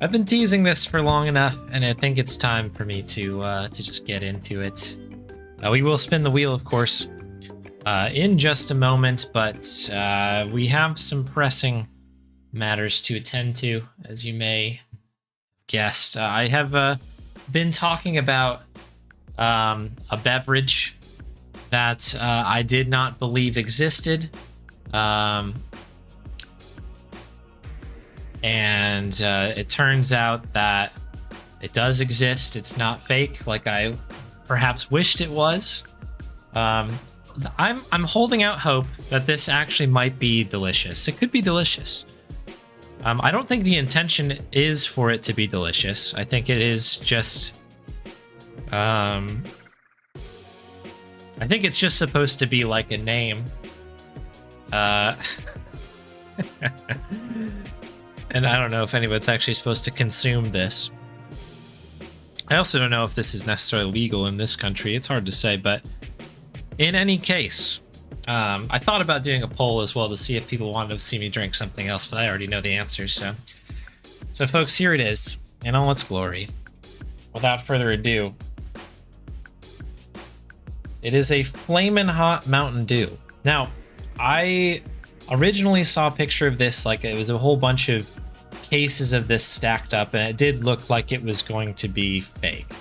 I've been teasing this for long enough, and I think it's time for me to just get into it. We will spin the wheel, of course, in just a moment, but we have some pressing matters to attend to, as you may have guessed. I have been talking about a beverage that I did not believe existed. And it turns out that it does exist. It's not fake like I perhaps wished it was. I'm holding out hope that this actually might be delicious. It could be delicious. I don't think the intention is for it to be delicious. I think it is just... I think it's just supposed to be like a name. And I don't know if anyone's actually supposed to consume this. I also don't know if this is necessarily legal in this country. It's hard to say, but in any case, I thought about doing a poll as well to see if people wanted to see me drink something else, but I already know the answer. So folks, here it is in all its glory. Without further ado, it is a Flamin' Hot Mountain Dew. Now, I originally saw a picture of this, like it was a whole bunch of cases of this stacked up, and it did look like it was going to be fake.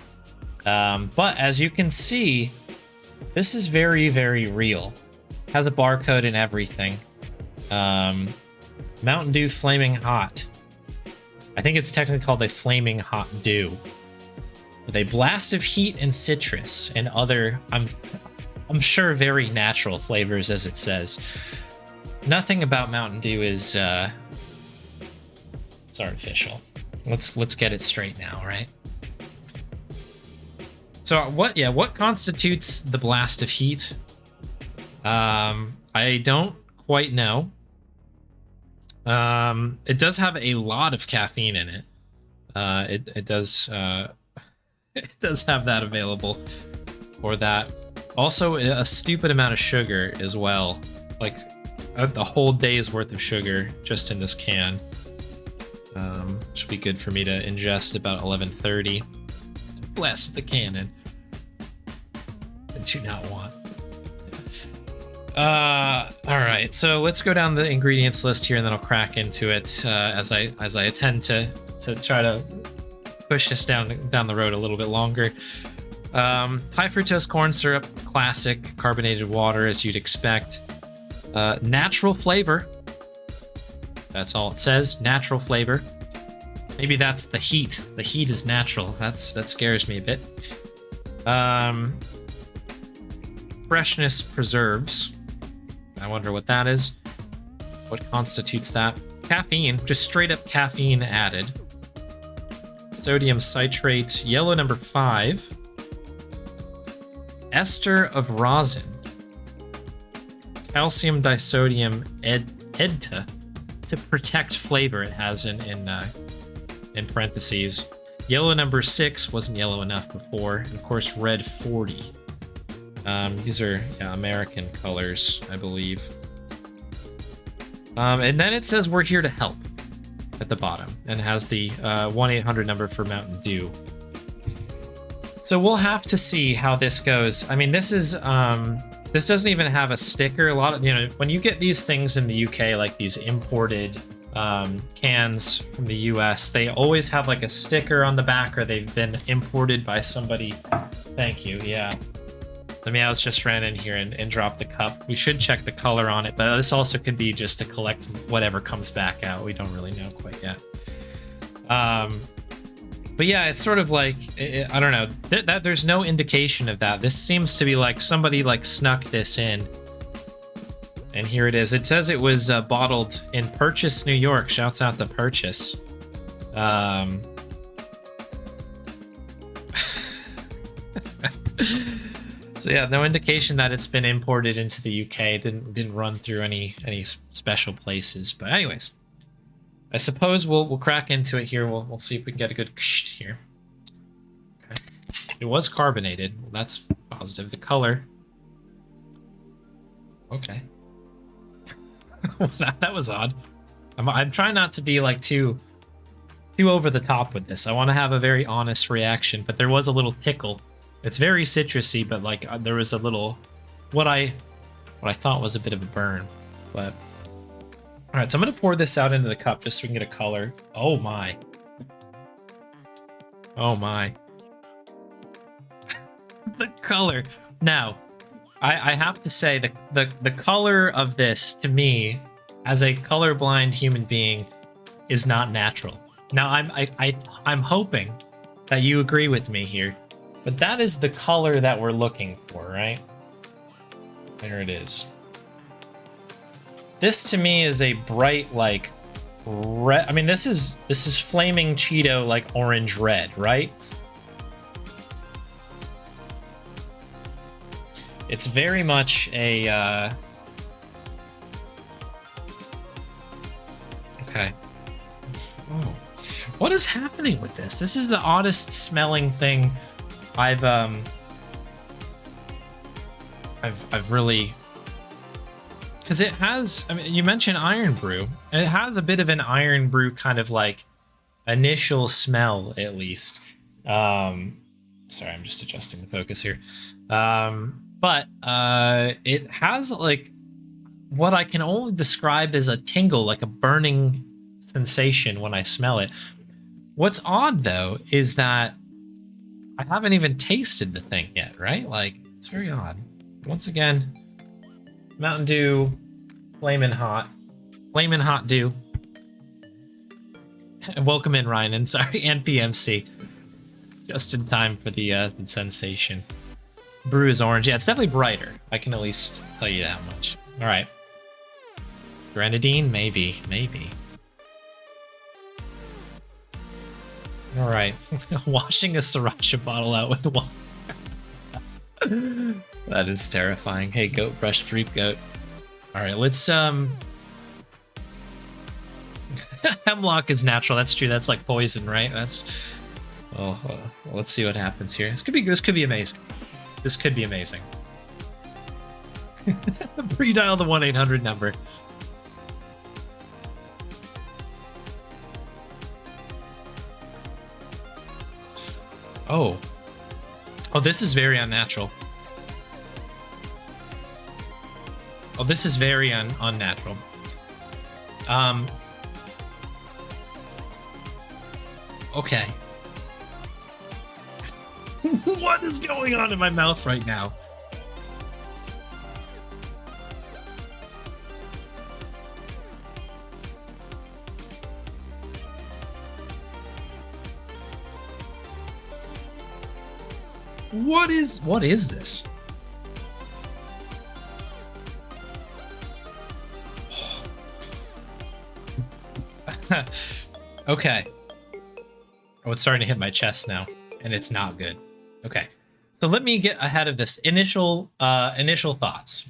But as you can see, this is very, very real. It has a barcode and everything. Mountain Dew Flaming Hot. I think it's technically called a Flaming Hot Dew. With a blast of heat and citrus and other, I'm sure, very natural flavors, as it says. Nothing about Mountain Dew is it's artificial. Let's get it straight now, right? So what constitutes the blast of heat? I don't quite know. It does have a lot of caffeine in it. It does it does have that available for that. Also a stupid amount of sugar as well. Like a whole day's worth of sugar just in this can. Should be good for me to ingest about 11:30. Blast the cannon. I do not want. All right, so let's go down the ingredients list here, and then I'll crack into it as I attempt to try to push this down the road a little bit longer. High fructose corn syrup, classic carbonated water as you'd expect. Natural flavor. That's all it says. Natural flavor. Maybe that's the heat. The heat is natural. That scares me a bit. Freshness preserves. I wonder what that is. What constitutes that? Caffeine. Just straight up caffeine added. Sodium citrate. Yellow number 5. Ester of rosin. Calcium disodium EDTA to protect flavor. It has in parentheses. Yellow number 6 wasn't yellow enough before, and of course red 40. These are American colors, I believe. And then it says we're here to help at the bottom, and has the 1-800 number for Mountain Dew. So we'll have to see how this goes. I mean, this is this doesn't even have a sticker. A lot of, when you get these things in the UK, like these imported cans from the US, they always have like a sticker on the back, or they've been imported by somebody. Thank you. Yeah. The Meows just ran in here and dropped the cup. We should check the color on it, but this also could be just to collect whatever comes back out. We don't really know quite yet. But yeah, it's sort of like, I don't know, that there's no indication of that. This seems to be like somebody like snuck this in. And here it is. It says it was bottled in Purchase, New York. Shouts out to Purchase. So yeah, no indication that it's been imported into the UK. Didn't run through any special places. But anyways, I suppose we'll crack into it here. We'll see if we can get a good here. Okay. It was carbonated. Well, that's positive. The color. Okay. That was odd. I'm trying not to be like too too over the top with this. I want to have a very honest reaction, but there was a little tickle. It's very citrusy, but like there was a little what I thought was a bit of a burn. But all right, so I'm gonna pour this out into the cup just so we can get a color. Oh my. Oh my. The color. Now, I have to say the color of this to me, as a colorblind human being, is not natural. Now I'm hoping that you agree with me here, but that is the color that we're looking for, right? There it is. This to me is a bright like red. I mean, this is flaming Cheeto like orange red, right? It's very much a okay. Oh. What is happening with this? This is the oddest smelling thing I've really, because it has, I mean, you mentioned Iron Brew, and it has a bit of an Iron Brew kind of like initial smell, at least. Sorry, I'm just adjusting the focus here. But it has like what I can only describe as a tingle, like a burning sensation when I smell it. What's odd though is that I haven't even tasted the thing yet, right? Like, it's very odd. Once again, Mountain Dew, flamin' hot dew. And welcome in, Ryan, and sorry, and PMC. Just in time for the sensation. Brew is orange. Yeah, it's definitely brighter. I can at least tell you that much. All right. Grenadine? Maybe. All right. Washing a Sriracha bottle out with water. That is terrifying. Hey, Goat Brush, Streep Goat. All right, let's Hemlock is natural. That's true. That's like poison, right? That's. Oh, let's see what happens here. This could be amazing. This could be amazing. Pre-dial the 1-800 number. Oh, this is very unnatural. Oh, this is very unnatural. Okay. What is going on in my mouth right now? What is this? Okay. Oh, it's starting to hit my chest now, and it's not good. Okay, so let me get ahead of this initial thoughts.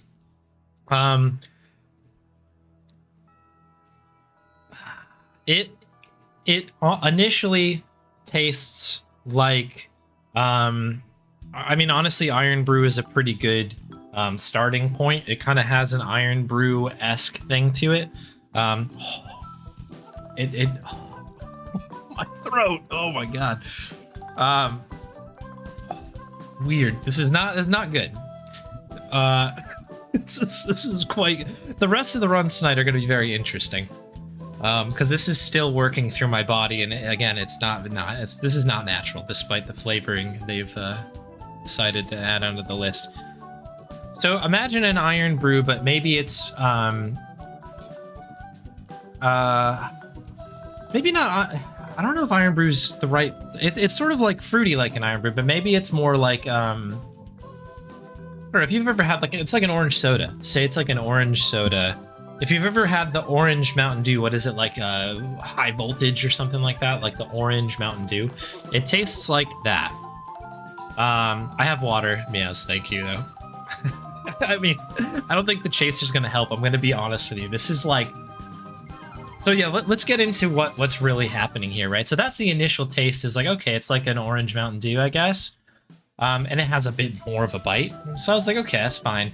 It initially tastes like I mean, honestly, Iron Brew is a pretty good starting point. It kind of has an Iron Brew-esque thing to it. My throat. Oh my god. Weird. This is not good. This is quite. The rest of the runs tonight are going to be very interesting. Because this is still working through my body, and again, this is not natural, despite the flavoring they've decided to add onto the list. So imagine an Iron Brew, but maybe it's maybe not. I don't know if Iron Brew's the right. It's sort of like fruity, like an Iron Brew, but maybe it's more like or if you've ever had it's like an orange soda. Say it's like an orange soda. If you've ever had the orange Mountain Dew, what is it, like high voltage or something like that? Like the orange Mountain Dew. It tastes like that. I have water. Yes, thank you, though. I mean, I don't think the chaser's going to help. I'm going to be honest with you. This is like... So yeah, let's get into what's really happening here, right? So that's the initial taste is like, okay, it's like an orange Mountain Dew, I guess. And it has a bit more of a bite. So I was like, okay, that's fine.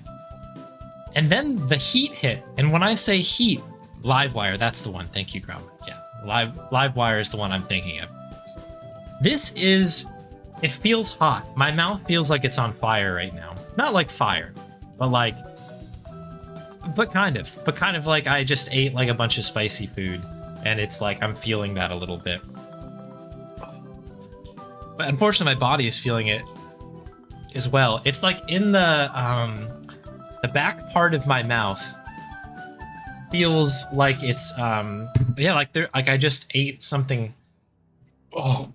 And then the heat hit. And when I say heat, Livewire, that's the one. Thank you, Gromit. Yeah, Livewire is the one I'm thinking of. This is, it feels hot. My mouth feels like it's on fire right now. Not like fire, but like, but kind of like I just ate like a bunch of spicy food, and it's like I'm feeling that a little bit. But unfortunately, my body is feeling it as well. It's like in the back part of my mouth feels like it's yeah, like there, like I just ate something. Oh,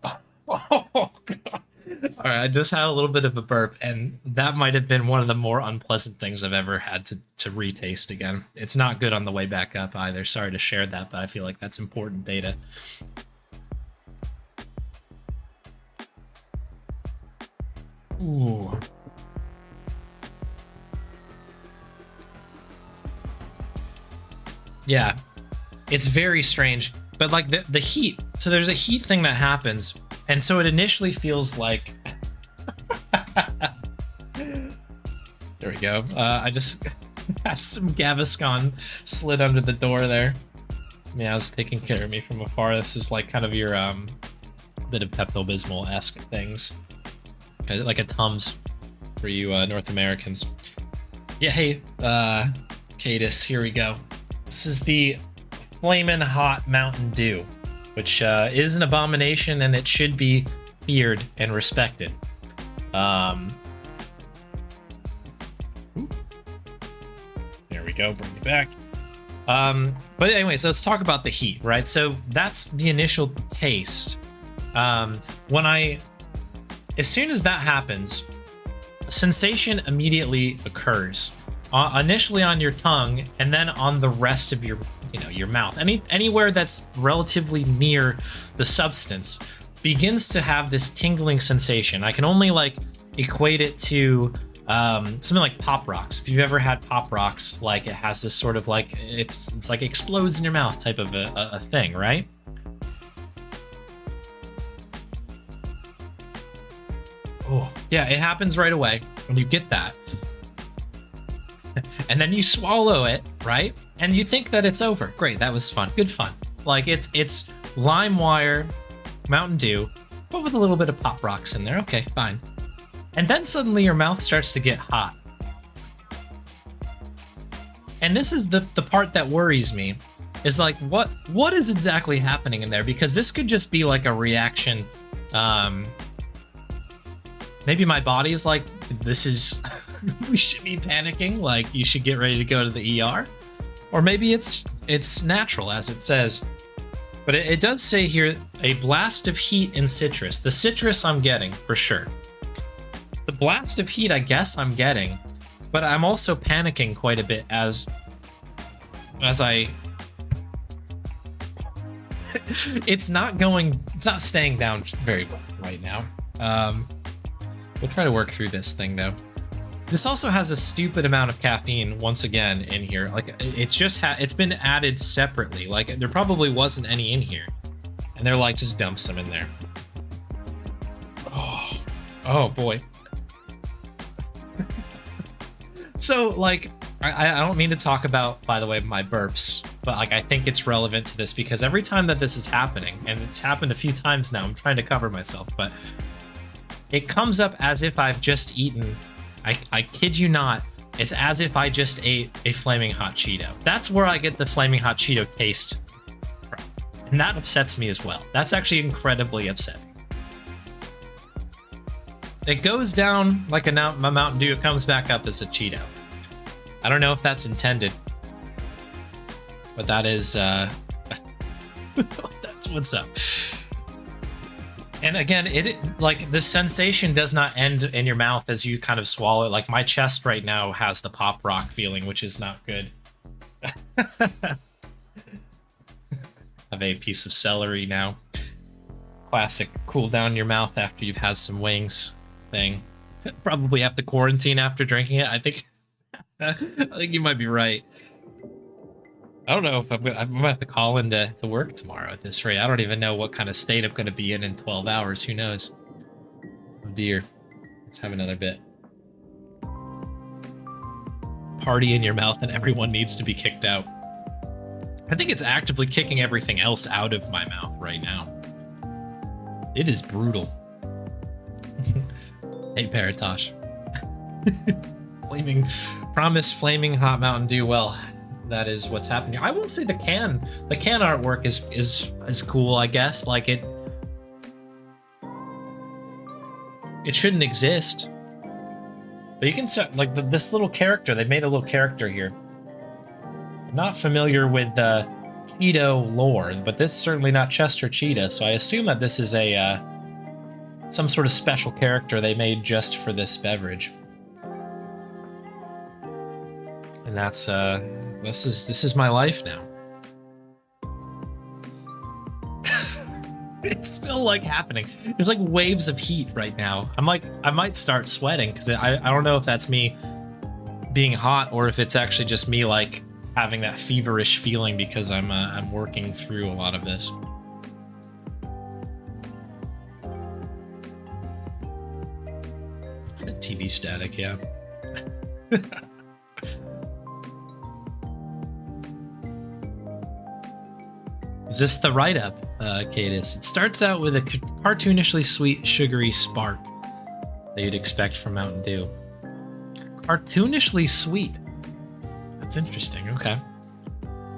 oh God. All right, I just had a little bit of a burp, and that might have been one of the more unpleasant things I've ever had to retaste again. It's not good on the way back up either. Sorry to share that, but I feel like that's important data. Ooh. Yeah, it's very strange, but like the heat. So there's a heat thing that happens, and so it initially feels like. There we go. I just had some Gaviscon slid under the door there. Yeah, I was taking care of me from afar. This is like kind of your bit of Pepto-Bismol-esque things, like a Tums for you North Americans. Yeah, hey, Cadis, here we go. This is the Flamin' Hot Mountain Dew, which is an abomination, and it should be feared and respected. There we go, bring it back. But anyways, let's talk about the heat, right? So that's the initial taste. As soon as that happens, a sensation immediately occurs. Initially on your tongue, and then on the rest of your mouth. Anywhere that's relatively near the substance begins to have this tingling sensation. I can only like equate it to something like Pop Rocks. If you've ever had Pop Rocks, like it has this sort of like it's like explodes in your mouth type of a thing, right? Oh yeah, it happens right away when you get that. And then you swallow it, right? And you think that it's over. Great, that was fun. Good fun. Like it's LimeWire, Mountain Dew, but with a little bit of Pop Rocks in there. Okay, fine. And then suddenly your mouth starts to get hot. And this is the part that worries me, is like what is exactly happening in there? Because this could just be like a reaction. Maybe my body is like, this is we should be panicking, like you should get ready to go to the ER. Or maybe it's natural, as it says. But it does say here, a blast of heat and citrus. The citrus I'm getting, for sure. The blast of heat, I guess I'm getting. But I'm also panicking quite a bit as I... it's not staying down very well right now. We'll try to work through this thing, though. This also has a stupid amount of caffeine once again in here. Like it's just it's been added separately. Like there probably wasn't any in here, and they're like just dump some in there. Oh boy. So like I don't mean to talk about, by the way, my burps, but like I think it's relevant to this because every time that this is happening, and it's happened a few times now, I'm trying to cover myself, but it comes up as if I've just eaten. I kid you not, it's as if I just ate a Flaming Hot Cheeto. That's where I get the Flaming Hot Cheeto taste from. And that upsets me as well. That's actually incredibly upsetting. It goes down like a Mountain Dew, it comes back up as a Cheeto. I don't know if that's intended, but that is, that's what's up. And again, like the sensation does not end in your mouth as you kind of swallow it. Like my chest right now has the Pop Rock feeling, which is not good. Have a piece of celery now. Classic cool down your mouth after you've had some wings thing. Probably have to quarantine after drinking it. I think you might be right. I don't know if I'm gonna have to call into work tomorrow at this rate. I don't even know what kind of state I'm gonna be in 12 hours. Who knows? Oh dear. Let's have another bit. Party in your mouth and everyone needs to be kicked out. I think it's actively kicking everything else out of my mouth right now. It is brutal. Hey, Paratosh. Flaming hot Mountain Dew. Well, that is what's happening. I will say the can artwork is cool, I guess. Like it shouldn't exist. But you can start, like, this little character, they made a little character here. I'm not familiar with Cheeto lore, but this is certainly not Chester Cheetah, so I assume that this is a some sort of special character they made just for this beverage. And that's this is my life now. It's still like happening. There's like waves of heat right now. I might start sweating because I don't know if that's me being hot or if it's actually just me like having that feverish feeling because I'm working through a lot of this. TV static, yeah. Is this the write-up, Cadis? It starts out with a cartoonishly sweet, sugary spark that you'd expect from Mountain Dew. Cartoonishly sweet. That's interesting, okay.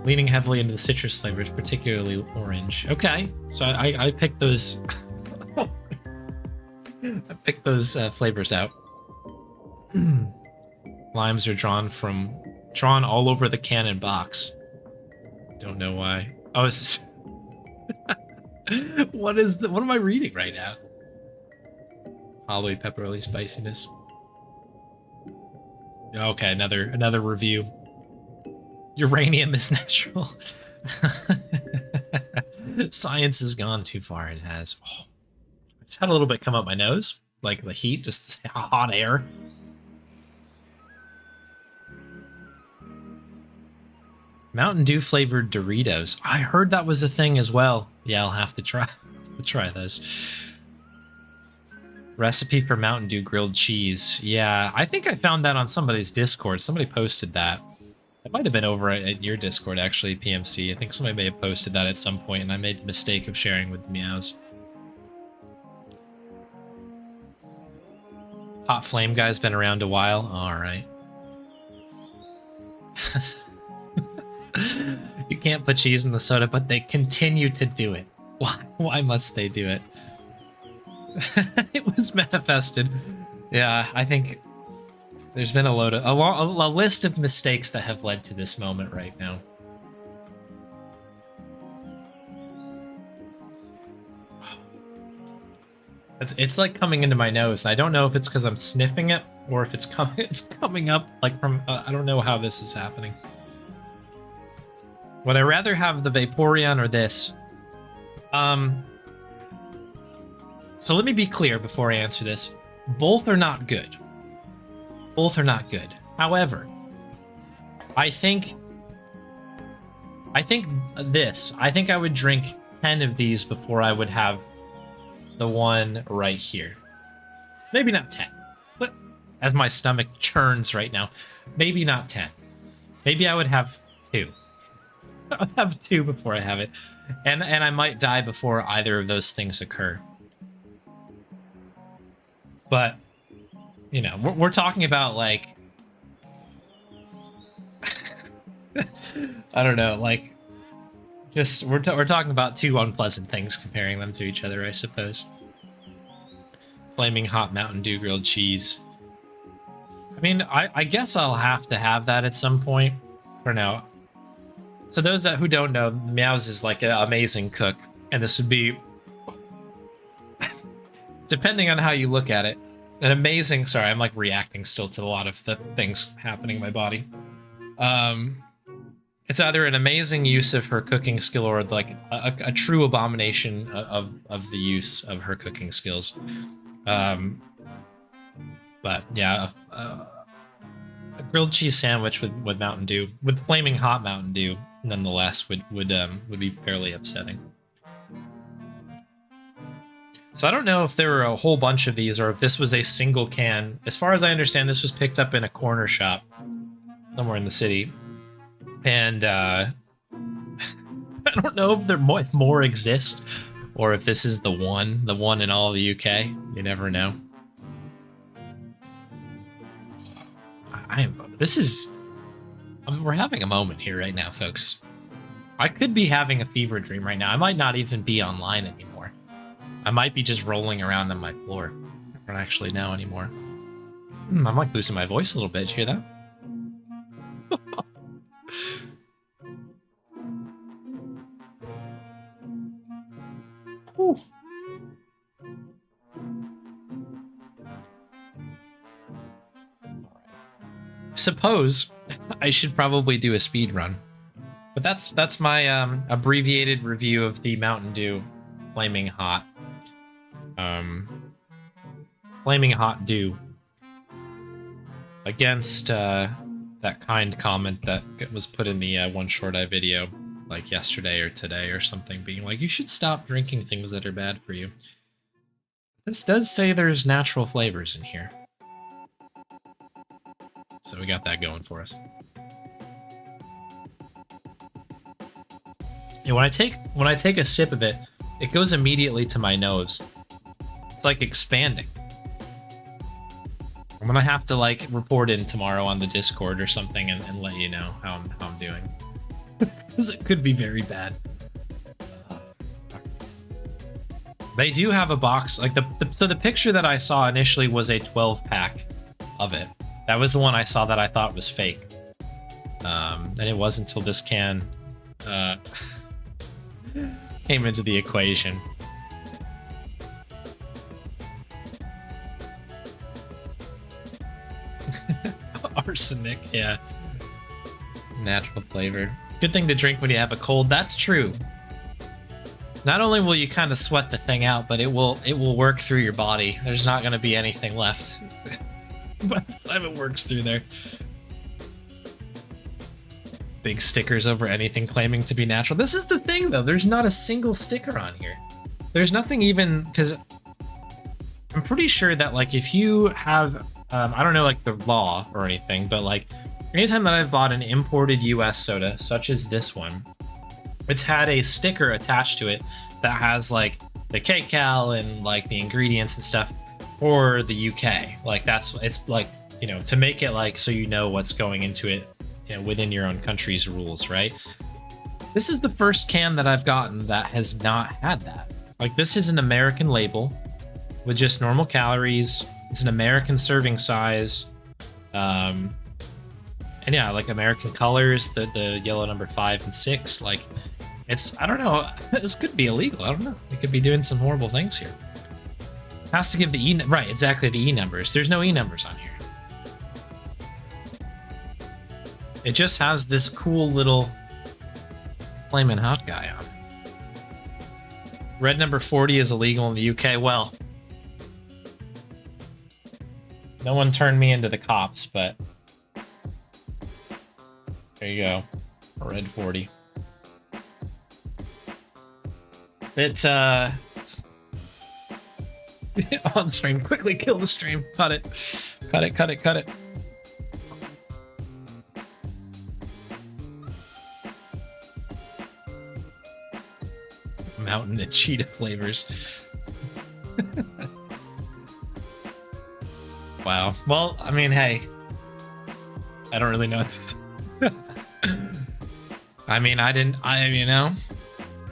Leaning heavily into the citrus flavors, particularly orange. Okay, so I picked those... I picked those flavors out. Limes are drawn all over the cannon box. Don't know why. Oh, is this... what am I reading right now? Hollowy pepperoni spiciness. Okay, another review. Uranium is natural. Science has gone too far. It has. Oh, I just had a little bit come up my nose, like the heat, just hot air. Mountain Dew flavored Doritos. I heard that was a thing as well. Yeah, I'll have to try those. Recipe for Mountain Dew grilled cheese. Yeah, I think I found that on somebody's Discord. Somebody posted that. It might have been over at your Discord, actually, PMC. I think somebody may have posted that at some point, and I made the mistake of sharing with the Meows. Hot Flame Guy's been around a while. All right. You can't put cheese in the soda, but they continue to do it. Why must they do it? It was manifested. Yeah, I think there's been a list of mistakes that have led to this moment right now. It's like coming into my nose. I don't know if it's because I'm sniffing it or if it's coming up like from I don't know how this is happening. Would I rather have the Vaporeon or this? So let me be clear before I answer this. Both are not good. Both are not good. However, I think I think I would drink 10 of these before I would have the one right here. Maybe not 10, but as my stomach churns right now, maybe not 10. Maybe I would have 2. I'll have 2 before I have it. And I might die before either of those things occur. But, you know, we're talking about, like... I don't know, like... Just, we're talking about 2 unpleasant things comparing them to each other, I suppose. Flaming hot Mountain Dew grilled cheese. I mean, I guess I'll have to have that at some point. For now. So those who don't know, Meows is like an amazing cook, and this would be, depending on how you look at it, an amazing. Sorry, I'm like reacting still to a lot of the things happening in my body. It's either an amazing use of her cooking skill or like a true abomination of the use of her cooking skills. But yeah. A grilled cheese sandwich with Mountain Dew, with flaming hot Mountain Dew, nonetheless, would be fairly upsetting. So I don't know if there were a whole bunch of these or if this was a single can. As far as I understand, this was picked up in a corner shop somewhere in the city, and I don't know if more exist or if this is the one in all of the UK. You never know. We're having a moment here right now, folks. I could be having a fever dream right now. I might not even be online anymore. I might be just rolling around on my floor. I don't actually know anymore. I'm like losing my voice a little bit. Did you hear that? Suppose I should probably do a speed run, but that's my abbreviated review of the Mountain Dew Flaming Hot Dew against that kind comment that was put in the One Short Eye video like yesterday or today or something, being like, you should stop drinking things that are bad for you. This does say there's natural flavors in here. So we got that going for us. And when I take a sip of it, it goes immediately to my nose. It's like expanding. I'm gonna have to like report in tomorrow on the Discord or something and let you know how I'm doing. Because it could be very bad. They do have a box, like so the picture that I saw initially was a 12-pack of it. That was the one I saw that I thought was fake. And it wasn't until this can came into the equation. Arsenic, yeah. Natural flavor. Good thing to drink when you have a cold. That's true. Not only will you kind of sweat the thing out, but it will work through your body. There's not going to be anything left by the time it works through there. Big stickers over anything claiming to be natural. This is the thing, though. There's not a single sticker on here. There's nothing even, because I'm pretty sure that, like, if you have, I don't know, like, the law or anything, but, like, anytime that I've bought an imported US soda, such as this one, it's had a sticker attached to it that has, like, the kcal and, like, the ingredients and stuff for the UK. Like, it's, like, you know, to make it, like, so you know what's going into it, you know, within your own country's rules, right? This is the first can that I've gotten that has not had that. Like, this is an American label with just normal calories. It's an American serving size. And yeah, like American colors, the yellow number 5 and 6. Like, it's, I don't know, this could be illegal. I don't know. We could be doing some horrible things here. Has to give the E, right, exactly, the E numbers. There's no E numbers on here. It just has this cool little flaming hot guy on it. Red number 40 is illegal in the UK. Well, no one turned me into the cops, but there you go. A red 40. It's on stream. Quickly kill the stream. Cut it. Cut it, cut it, cut it. Mountain and cheetah flavors. Wow. Well, I mean, hey, I don't really know what to say. I mean, you know,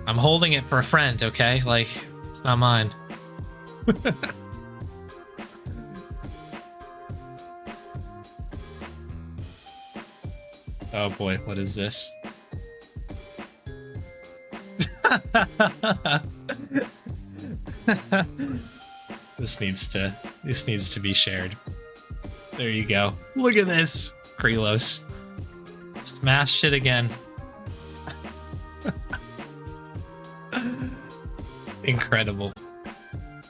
I'm holding it for a friend, okay? Like, it's not mine. Oh boy, what is this? This needs to be shared. There you go. Look at this, Krelos. Smashed it again. Incredible.